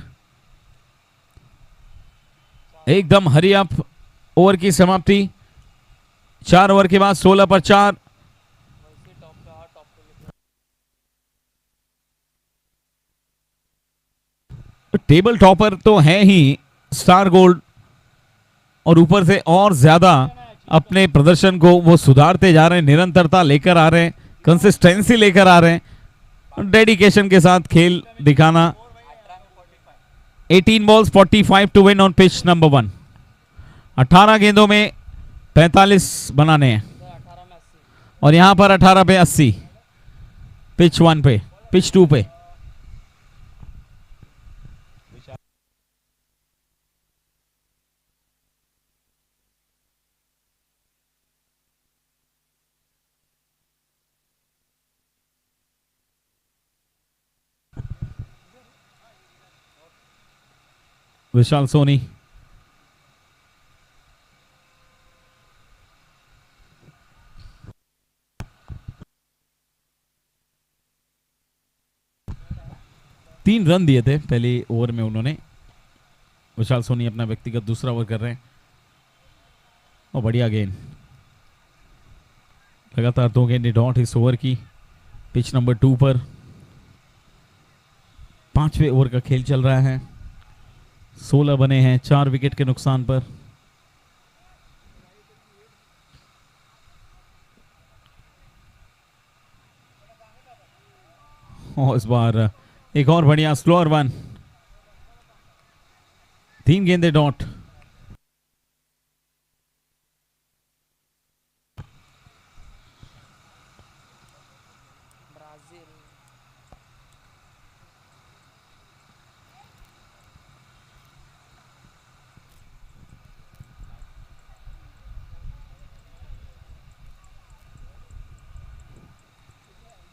एकदम हरी अप ओवर की समाप्ति। 4 ओवर के बाद 16 पर 4। टेबल टॉपर तो है ही स्टार गोल्ड, और ऊपर से और ज्यादा अपने प्रदर्शन को वो सुधारते जा रहे हैं, निरंतरता लेकर आ रहे हैं, कंसिस्टेंसी लेकर आ रहे हैं, डेडिकेशन के साथ खेल दिखाना। 18 balls 45 to win on pitch number 1। 18 गेंदों में 45 बनाने हैं और यहां पर 18 पे 80। पिच 1 पे, पिच 2 पे। विशाल सोनी तीन रन दिए थे पहले ओवर में उन्होंने। विशाल सोनी अपना व्यक्तिगत दूसरा ओवर कर रहे हैं और बढ़िया गेंद। लगातार 2 गेंदें डॉट इस ओवर की। पिच नंबर 2 पर 5वें ओवर का खेल चल रहा है। 16 बने हैं 4 विकेट के नुकसान पर। और इस बार एक और बढ़िया स्लोअर वन। 3 गेंदे डॉट।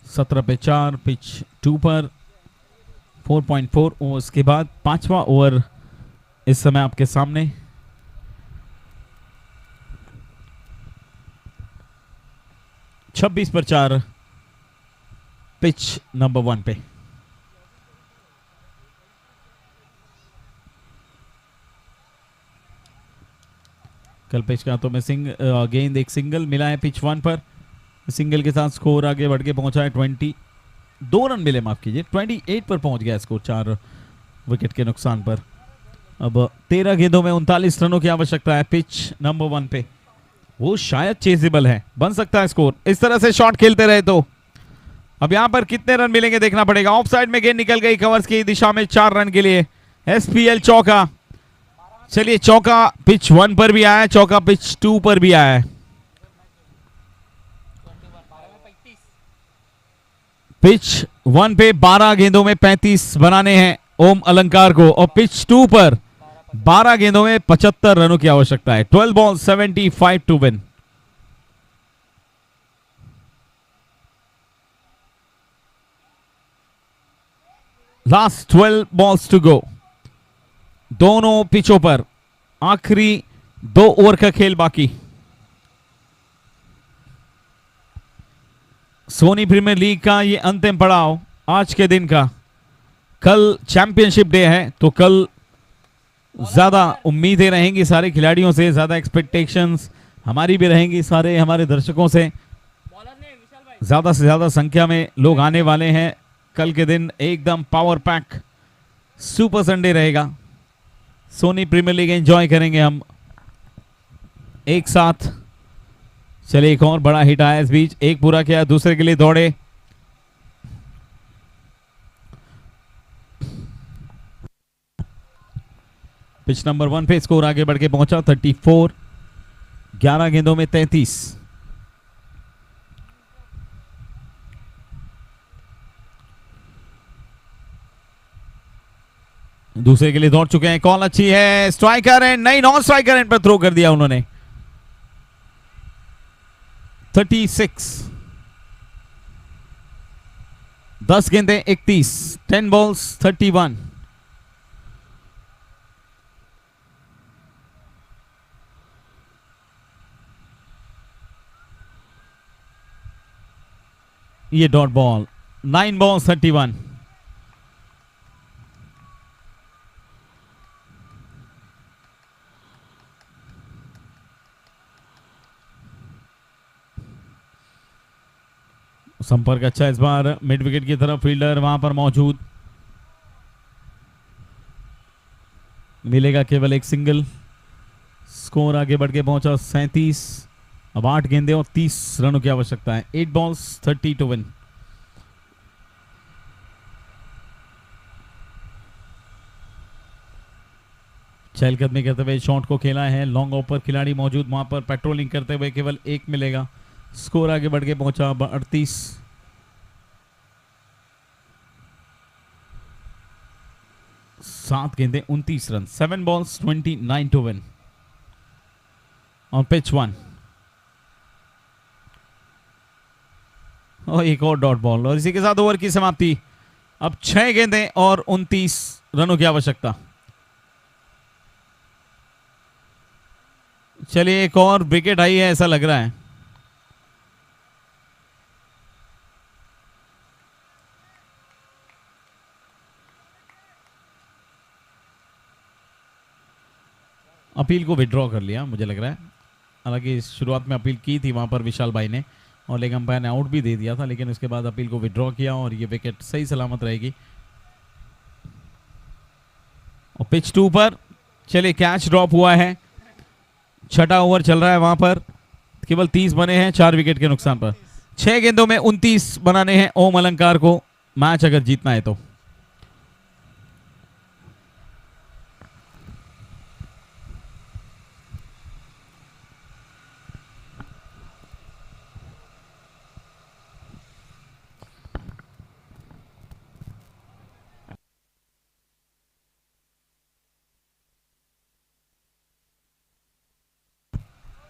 सत्रह पे 4। पिच 2 पर 4.4 ओवर्स के बाद 5वां ओवर इस समय आपके सामने। छब्बीस पर 4। पिच नंबर 1 पे। कल्पेश के हाथों में गेंद एक सिंगल मिला है पिच 1 पर। सिंगल के साथ स्कोर आगे बढ़ के पहुंचा है 22 रन मिले, माफ कीजिए, 28 पर पहुंच गया स्कोर 4 विकेट के नुकसान पर। अब 13 गेंदों में 39 रनों की आवश्यकता है पिच नंबर 1 पे। वो शायद चेजेबल है, बन सकता है स्कोर इस तरह से शॉट खेलते रहे तो। अब यहां पर कितने रन मिलेंगे देखना पड़ेगा। ऑफ साइड में गेंद निकल गई कवर्स की दिशा में 4 रन के लिए। एसपीएल चौका। चलिए चौका पिच 1 पर भी आया है, चौका पिच 2 पर भी आया है। पिच 1 पे 12 गेंदों में 35 बनाने हैं ओम अलंकार को, और पिच 2 पर 12 गेंदों में 75 रनों की आवश्यकता है। 12 ball 75 to win. Last 12 balls to go. दोनों पिचों पर आखिरी 2 ओवर का खेल बाकी। सोनी प्रीमियर लीग का ये अंतिम पड़ाव आज के दिन का। कल चैंपियनशिप डे है तो कल ज्यादा उम्मीदें रहेंगी सारे खिलाड़ियों से, ज्यादा एक्सपेक्टेशंस हमारी भी रहेंगी सारे हमारे दर्शकों से। ज्यादा से ज्यादा संख्या में लोग आने वाले हैं कल के दिन। एकदम पावर पैक सुपर संडे रहेगा। सोनी प्रीमियर लीग एंजॉय करेंगे हम एक साथ। चलिए एक और बड़ा हिट आया इस बीच, एक पूरा किया, दूसरे के लिए दौड़े। पिच नंबर 1 पे स्कोर आगे बढ़ के पहुंचा 34। 11 गेंदों में 33। दूसरे के लिए दौड़ चुके हैं। कॉल अच्छी है, स्ट्राइकर है, नहीं नॉन स्ट्राइकर एंड पर थ्रो कर दिया उन्होंने। 36, 10 गेंदें 31, 10 balls 31. ये डॉट बॉल. 9 balls 31. संपर्क अच्छा इस बार मिड विकेट की तरफ. फील्डर वहां पर मौजूद. मिलेगा केवल एक सिंगल. स्कोर आगे बढ़ के पहुंचा 37. अब 8 गेंदें और 30 रनों की आवश्यकता है. 8 balls 30 to win. चहलकदमी करते हुए शॉट को खेला है. लॉन्ग ऑफ पर खिलाड़ी मौजूद वहां पर पेट्रोलिंग करते हुए केवल एक मिलेगा. स्कोर आगे बढ़ के पहुंचा 38. 7 गेंदें 29 रन. 7 balls 29 to win. और पिच 1. और एक और डॉट बॉल. और इसी के साथ ओवर की समाप्ति. अब 6 गेंदें और 29 रनों की आवश्यकता. चलिए एक और विकेट आई है ऐसा लग रहा है. अपील को विड्रॉ कर लिया मुझे लग रहा है. हालांकि शुरुआत में अपील की थी वहां पर विशाल भाई ने और लेग अंपायर ने आउट भी दे दिया था, लेकिन उसके बाद अपील को विड्रॉ किया और ये विकेट सही सलामत रहेगी. और पिच 2 पर चलिए कैच ड्रॉप हुआ है. छठा ओवर चल रहा है वहां पर. केवल 30 बने हैं 4 विकेट के नुकसान पर. 6 गेंदों में 29 बनाने हैं ओम अलंकार को मैच अगर जीतना है तो.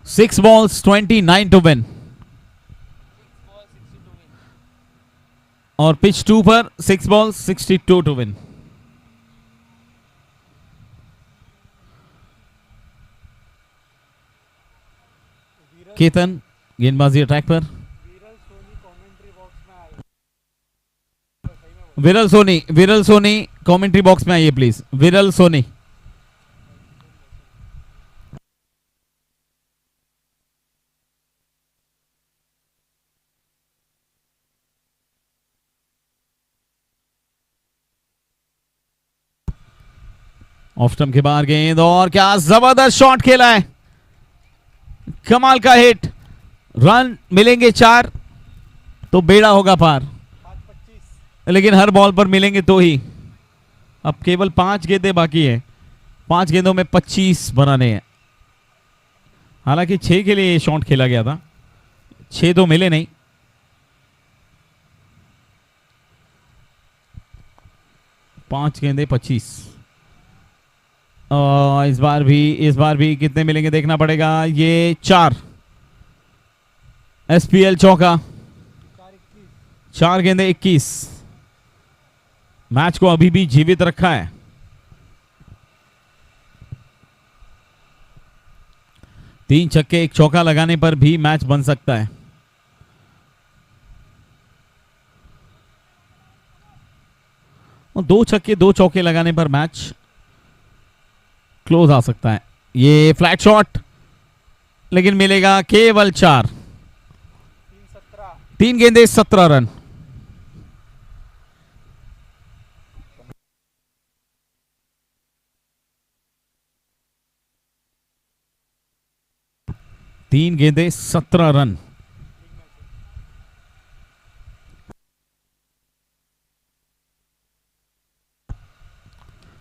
Six balls 29 to win. ball 60 to win. और पिच 2 पर 6 balls 62 to win. केतन गेंदबाजी अटैक पर. विरल सोनी कमेंट्री बॉक्स में आइए प्लीज. विरल सोनी. ऑफ स्टंप के बाहर गेंद और क्या जबरदस्त शॉट खेला है. कमाल का हिट. रन मिलेंगे 4 तो बेड़ा होगा पार, लेकिन हर बॉल पर मिलेंगे तो ही. अब केवल 5 गेंदें बाकी है. 5 गेंदों में 25 बनाने हैं. हालांकि 6 के लिए शॉट खेला गया था. 6 तो मिले नहीं. पांच गेंदे 25. इस बार भी कितने मिलेंगे देखना पड़ेगा. ये 4. एसपीएल चौका. 4 गेंदे 21. मैच को अभी भी जीवित रखा है. तीन छक्के एक चौका लगाने पर भी मैच बन सकता है. और 2 छक्के 2 चौके लगाने पर मैच क्लोज आ सकता है. ये फ्लैट शॉट लेकिन मिलेगा केवल 4. 3 गेंदे 17 रन. तीन गेंदे 17 रन.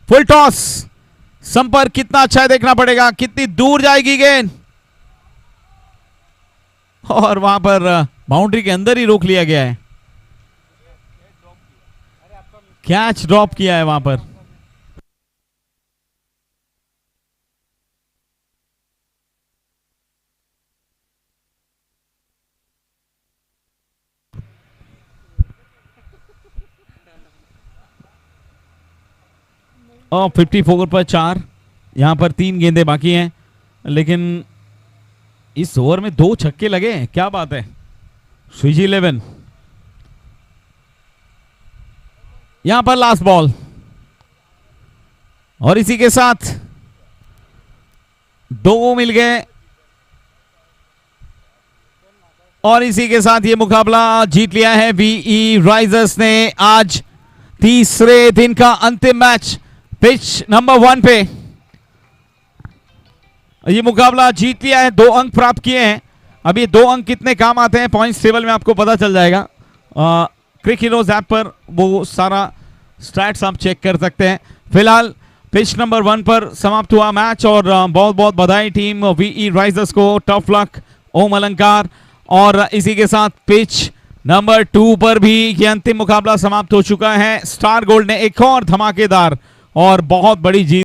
Full toss. संपर्क कितना अच्छा है देखना पड़ेगा. कितनी दूर जाएगी गेंद. और वहां पर बाउंड्री के अंदर ही रोक लिया गया है. कैच ड्रॉप किया है वहां पर. और 54 पर 4, यहां पर 3 गेंदें बाकी हैं, लेकिन इस ओवर में 2 छक्के लगे हैं, क्या बात है। स्विजी 11, यहां पर लास्ट बॉल, और इसी के साथ 2 मिल गए, और इसी के साथ ये मुकाबला जीत लिया है वीई राइजर्स ने। आज तीसरे दिन का अंतिम मैच पिच नंबर 1 पे ये मुकाबला जीत लिया है, 2 अंक प्राप्त किए हैं। अब ये 2 अंक कितने काम आते हैं पॉइंट्स टेबल में आपको पता चल जाएगा। क्रिक हीरोज ऐप पर वो सारा स्टैट्स आप चेक कर सकते हैं। फिलहाल पिच नंबर 1 पर समाप्त हुआ मैच, और बहुत बहुत बधाई टीम वीई राइजर्स को, टफ लक ओम अलंकार। और इसी के साथ पिच नंबर 2 पर भी ये अंतिम मुकाबला समाप्त हो चुका है। स्टार गोल्ड ने एक और धमाकेदार और बहुत बड़ी जीत